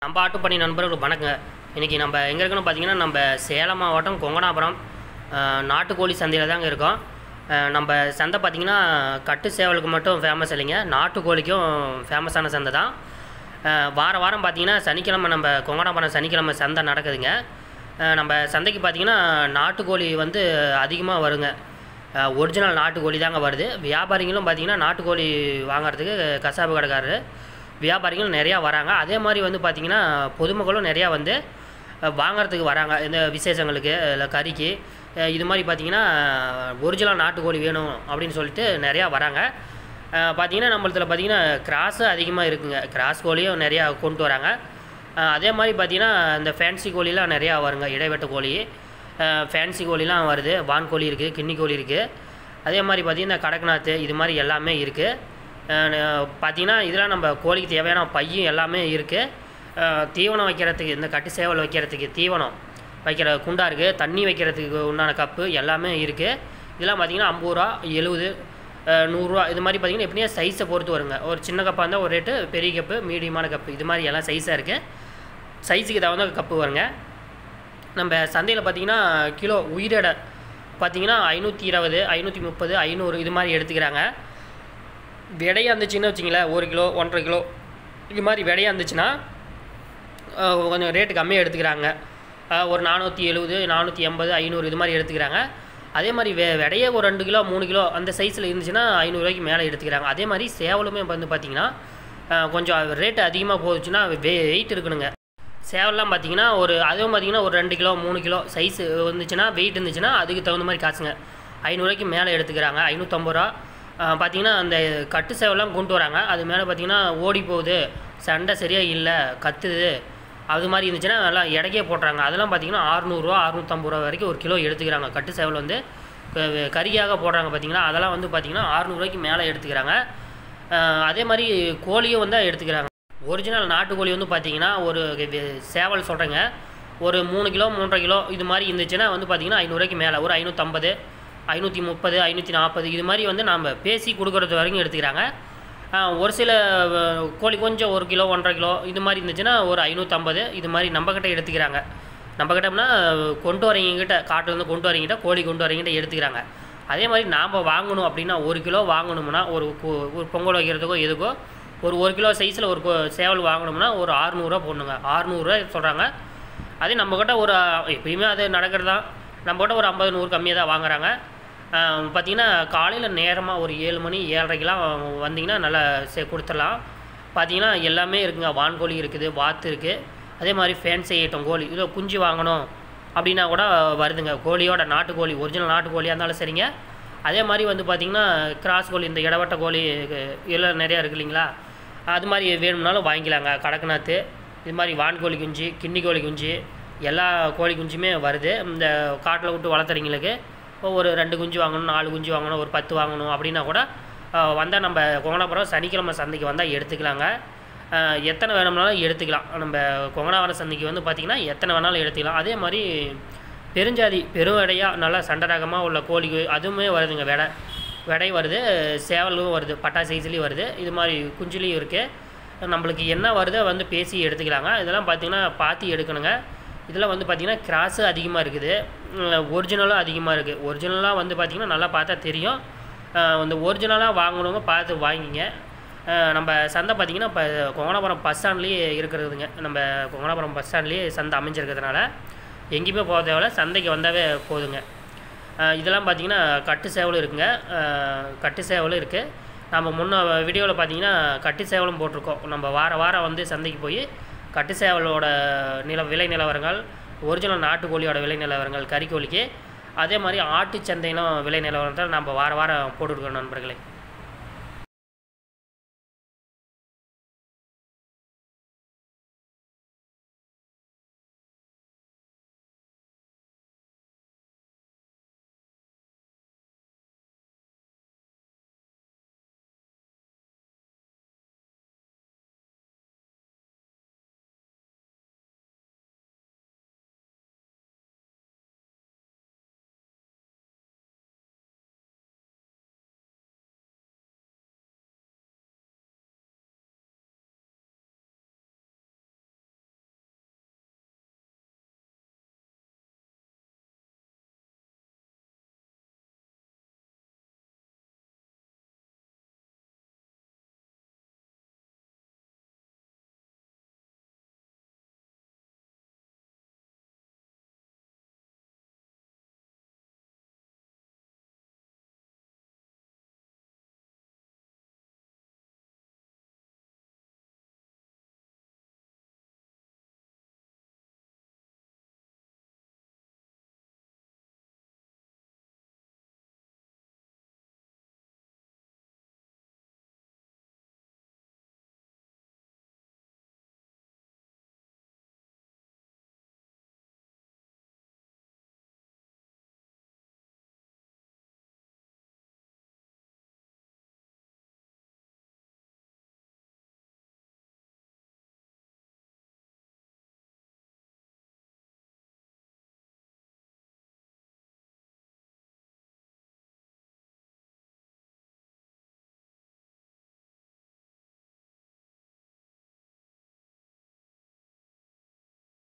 நம்ம ஆட்டுப்பண்ணை நண்பர்களுக்கு வணக்கங்க. இன்றைக்கி நம்ம எங்கே இருக்கணும் பார்த்தீங்கன்னா, நம்ம சேலம் மாவட்டம் கொங்கனாபுரம் நாட்டுக்கோழி சந்தையில் தாங்க இருக்கோம். நம்ம சந்தை பார்த்திங்கன்னா கட்டு சேவலுக்கு மட்டும் ஃபேமஸ் இல்லைங்க, நாட்டுக்கோழிக்கும் ஃபேமஸான சந்தை தான். வாரம் பார்த்திங்கன்னா சனிக்கிழமை நம்ம கொங்கனாபுரம் சனிக்கிழமை சந்தை நடக்குதுங்க. நம்ம சந்தைக்கு பார்த்திங்கன்னா நாட்டுக்கோழி வந்து அதிகமாக வருங்க. ஒரிஜினல் நாட்டுக்கோழி தாங்க வருது. வியாபாரிகளும் பார்த்திங்கன்னா நாட்டுக்கோழி வாங்கிறதுக்கு கசாப்பு கடைக்காரரு வியாபாரிகள் நிறையா வராங்க. அதே மாதிரி வந்து பார்த்திங்கன்னா பொதுமக்களும் நிறையா வந்து வாங்கிறதுக்கு வராங்க. இந்த விசேஷங்களுக்கு இல்லை கறிக்கு இது மாதிரி பார்த்திங்கன்னா ஒரிஜினல் நாட்டுக்கோழி வேணும் அப்படின்னு சொல்லிட்டு நிறையா வராங்க. பார்த்திங்கன்னா நம்மளத்தில் பார்த்திங்கன்னா கிராஸு அதிகமாக இருக்குங்க. கிராஸ் கோழியும் நிறையா கொண்டு வராங்க. அதே மாதிரி பார்த்திங்கன்னா இந்த ஃபேன்சி கோழிலாம் நிறையா வருங்க. இடைவெட்ட கோழி ஃபேன்சி கோழிலாம் வருது. வான் கோழி இருக்குது, கிண்ணி கோழி இருக்குது. அதே மாதிரி பார்த்திங்கன்னா கடக்நாத்து இது மாதிரி எல்லாமே இருக்குது. பார்த்திங்கன்னா இதெல்லாம் நம்ம கோழிக்கு தேவையான பையும் எல்லாமே இருக்குது. தீவனம் வைக்கிறதுக்கு, இந்த கட்டு சேவல் வைக்கிறதுக்கு தீவனம் வைக்கிற குண்டா இருக்குது. தண்ணி வைக்கிறதுக்கு உண்டான கப்பு எல்லாமே இருக்குது. இதெல்லாம் பார்த்திங்கன்னா 50 ரூபா, 70, 100 ரூபா இது மாதிரி பார்த்திங்கன்னா எப்படியா சைஸை பொறுத்து வருங்க. ஒரு சின்ன கப்பாக இருந்தால் ஒரு ரேட்டு, பெரிய கப்பு, மீடியமான கப்பு இது மாதிரி எல்லாம் சைஸாக இருக்குது. சைஸுக்கு தகுந்த கப்பு வருங்க. நம்ம சந்தையில் பார்த்திங்கன்னா கிலோ உயிரிடை பார்த்திங்கன்னா 520, 530, 500 இது மாதிரி எடுத்துக்கிறாங்க. விடையாக இருந்துச்சுன்னு வச்சிங்களேன், 1 கிலோ 1.5 கிலோ இது மாதிரி விடையாக இருந்துச்சுன்னா கொஞ்சம் ரேட்டு கம்மியாக எடுத்துக்கிறாங்க. ஒரு 470, 480, 500 இது மாதிரி எடுத்துக்கிறாங்க. அதே மாதிரி விடையே ஒரு 2 கிலோ 3 கிலோ அந்த சைஸில் இருந்துச்சுன்னா 500 ரூபாய்க்கு மேலே எடுத்துக்கிறாங்க. அதே மாதிரி சேவலுமே வந்து பார்த்திங்கன்னா கொஞ்சம் ரேட்டு அதிகமாக போச்சுன்னா வெயிட் இருக்கணுங்க. சேவல்லாம் பார்த்திங்கன்னா அதுவும் பார்த்திங்கன்னா ஒரு 2 கிலோ 3 கிலோ சைஸ் வந்துச்சுன்னா வெயிட் இருந்துச்சுன்னா அதுக்கு தகுந்த மாதிரி காசுங்க. 500 ரூபாய்க்கு மேலே எடுத்துக்கிறாங்க. 550 ரூபா பார்த்திங்கன்னா அந்த கட்டு சேவலாம் கொண்டு வராங்க. அது மேலே பார்த்திங்கன்னா ஓடி போகுது, சண்டை சரியாக இல்லை, கத்துது அது மாதிரி இருந்துச்சுன்னா நல்லா எடைக்கே போட்டுறாங்க. அதெல்லாம் பார்த்திங்கன்னா 600 ரூபா 650 ரூபா வரைக்கும் ஒரு கிலோ எடுத்துக்கிறாங்க. கட்டு சேவல் வந்து கறியாக போடுறாங்க பார்த்திங்கன்னா, அதெல்லாம் வந்து பார்த்திங்கன்னா 600 ரூபாய்க்கு மேலே எடுத்துக்கிறாங்க. அதே மாதிரி கோழியும் வந்து எடுத்துக்கிறாங்க. ஒரிஜினல் நாட்டுக்கோழி வந்து பார்த்திங்கன்னா ஒரு சேவல் சொல்கிறேங்க, ஒரு 3 கிலோ 3.5 கிலோ இது மாதிரி இருந்துச்சுன்னா வந்து பார்த்திங்கன்னா 500 ரூபாய்க்கு மேலே, ஒரு 550, 530, 540 இது மாதிரி வந்து நம்ம பேசி கொடுக்குறது வரைக்கும் எடுத்துக்கிறாங்க. ஒரு சில கோழி கொஞ்சம் 1 கிலோ 1.5 கிலோ இது மாதிரி இருந்துச்சுன்னா ஒரு 550 இது மாதிரி நம்மக்கிட்ட எடுத்துக்கிறாங்க. நம்மக்கிட்டம்னா கொண்டு வரீங்கிட்ட, காட்டிலேருந்து கொண்டு வரீங்கிட்ட, கோழி கொண்டு வரீங்கிட்ட எடுத்துக்கிறாங்க. அதே மாதிரி நாம் வாங்கணும் அப்படின்னா 1 கிலோ வாங்கணும்னா ஒரு பொங்கல் வைக்கிறதுக்கோ எதுக்கோ ஒரு 1 கிலோ சைஸில் ஒரு சேவல் வாங்கணும்னா ஒரு 600 ரூபா போடணுங்க. 600 ரூபா சொல்கிறாங்க. அதே நம்மக்கிட்ட ஒரு எப்பயுமே அது நடக்கிறது தான். நம்மக்கிட்ட ஒரு 50, 100 கம்மியாக தான் வாங்குறாங்க. பார்த்திங்கன்னா காலையில் நேரமாக ஒரு 7 மணி 7:30க்கெலாம் வந்திங்கன்னா நல்லா கொடுத்துடலாம். பார்த்திங்கன்னா எல்லாமே இருக்குங்க. வான்கோழி இருக்குது, வாத்து இருக்குது. அதே மாதிரி ஃபேன்சி ஐட்டம் கோழி இதில் குஞ்சு வாங்கணும் அப்படின்னா கூட வருதுங்க. கோழியோட நாட்டுக்கோழி ஒரிஜினல் நாட்டுக்கோழியாக இருந்தாலும் சரிங்க. அதே மாதிரி வந்து பார்த்திங்கன்னா கிராஸ் கோழி, இந்த இடவட்ட கோழி எல்லாம் நிறையா இருக்குது இல்லைங்களா, அது மாதிரி வேணும்னாலும் வாங்கிக்கலாங்க. கடக்நாத்து இது மாதிரி வான்கோழி குஞ்சு, கிண்ணி கோழி குஞ்சு எல்லா கோழி குஞ்சுமே வருது. இந்த காட்டில் விட்டு வளர்த்துறீங்களுக்கு ஒரு 2 குஞ்சு வாங்கணும், 4 குஞ்சு வாங்கணும், ஒரு 10 வாங்கணும் அப்படின்னா கூட வந்தால் நம்ம கொங்கனாபுரம் சனிக்கிழமை சந்தைக்கு வந்தால் எடுத்துக்கலாங்க. எத்தனை வேணும்னாலும் எடுத்துக்கலாம். நம்ம கொங்கனாபுரம் சந்தைக்கு வந்து பார்த்திங்கன்னா எத்தனை வேணாலும் எடுத்துக்கலாம். அதே மாதிரி பெருஞ்சாதி பெருவடையாக நல்லா சண்டை ரகமாக உள்ள கோழி அதுவுமே வருதுங்க. விடை வருது, சேவலும் வருது, பட்டா சைஸ்லேயும் வருது, இது மாதிரி குஞ்சுலேயும் இருக்குது. நம்மளுக்கு என்ன வருதோ வந்து பேசி எடுத்துக்கலாங்க. இதெல்லாம் பார்த்திங்கன்னா பார்த்து எடுக்கணுங்க. இதில் வந்து பார்த்திங்கன்னா கிராஸு அதிகமாக இருக்குது, ஒரிஜினலும் அதிகமாக இருக்குது. ஒரிஜினலாக வந்து பார்த்திங்கன்னா நல்லா பார்த்தா தெரியும். இந்த ஒரிஜினலாக வாங்கணுங்க பார்த்து வாங்கிங்க. நம்ம சந்தை பார்த்திங்கன்னா இப்போ கொங்கனாபுரம் பஸ் ஸ்டாண்ட்லேயே இருக்கிறதுங்க. நம்ம கொங்கனாபுரம் பஸ் ஸ்டாண்ட்லேயே சந்தை அமைஞ்சிருக்கிறதுனால எங்கேயுமே போக தேவையில்ல, சந்தைக்கு வந்தாவே போதுங்க. இதெல்லாம் பார்த்திங்கன்னா கட்டு சேவலும் இருக்குங்க. கட்டு சேவலும் இருக்குது. நம்ம முன்ன வீடியோவில் பார்த்திங்கன்னா கட்டு சேவலும் போட்டிருக்கோம். நம்ம வாரம் வந்து சந்தைக்கு போய் கட்டு சேவலோட விலை நிலவரங்கள், ஒரிஜினல் நாட்டுக்கோழியோட விலை நிலவரங்கள், கறிக்கோழிக்கு அதே மாதிரி ஆட்டு சந்தையிலும் விலை நிலவரத்தை நம்ம வாரம் போட்டுருக்கோம் நண்பர்களே.